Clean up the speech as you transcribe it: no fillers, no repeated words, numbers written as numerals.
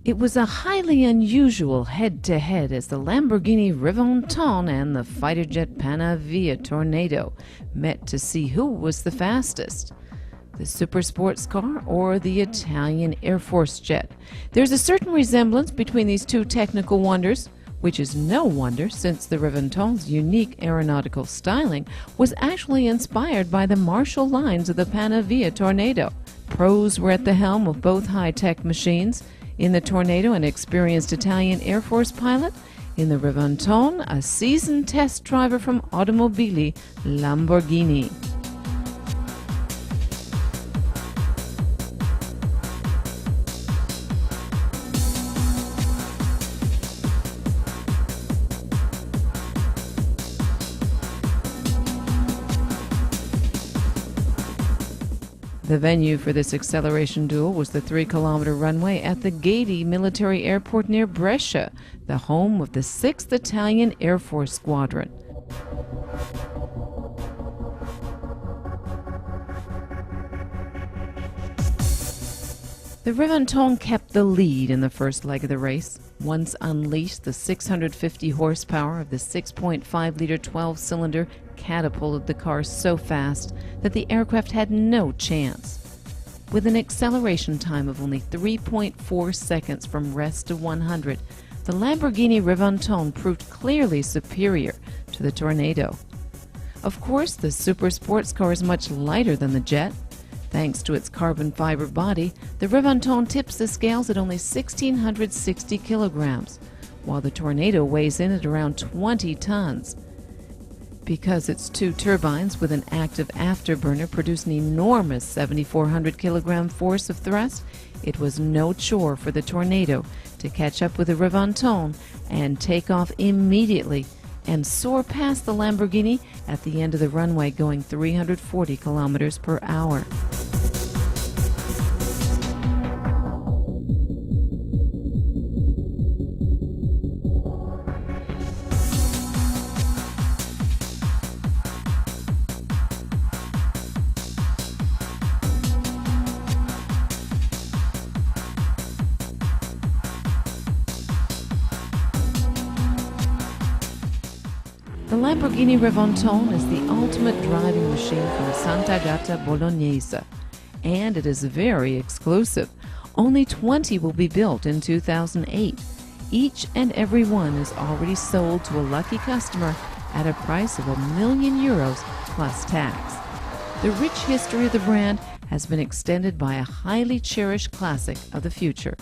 It was a highly unusual head-to-head as the Lamborghini Reventon and the fighter jet Panavia Tornado met to see who was the fastest, the super sports car or the Italian Air Force jet. There's a certain resemblance between these two technical wonders, which is no wonder since the Reventon's unique aeronautical styling was actually inspired by the martial lines of the Panavia Tornado. Pros were at the helm of both high-tech machines. In the Tornado, an experienced Italian Air Force pilot. In the Reventon, a seasoned test driver from Automobili Lamborghini. The venue for this acceleration duel was the 3-kilometer runway at the Gadi military airport near Brescia, the home of the 6th Italian Air Force Squadron. The Reventon kept the lead in the first leg of the race. Once unleashed, the 650 horsepower of the 6.5-liter 12-cylinder catapulted the car so fast that the aircraft had no chance. With an acceleration time of only 3.4 seconds from rest to 100, the Lamborghini Reventon proved clearly superior to the Tornado. Of course, the super sports car is much lighter than the jet. Thanks to its carbon fiber body, the Reventon tips the scales at only 1,660 kilograms, while the Tornado weighs in at around 20 tons. Because its two turbines with an active afterburner produce an enormous 7,400 kilogram force of thrust, it was no chore for the Tornado to catch up with the Reventon and take off immediately and soar past the Lamborghini at the end of the runway, going 340 kilometers per hour. The Lamborghini Reventon is the ultimate driving machine from Sant'Agata Bolognese, and it is very exclusive. Only 20 will be built in 2008. Each and every one is already sold to a lucky customer at a price of €1 million plus tax. The rich history of the brand has been extended by a highly cherished classic of the future.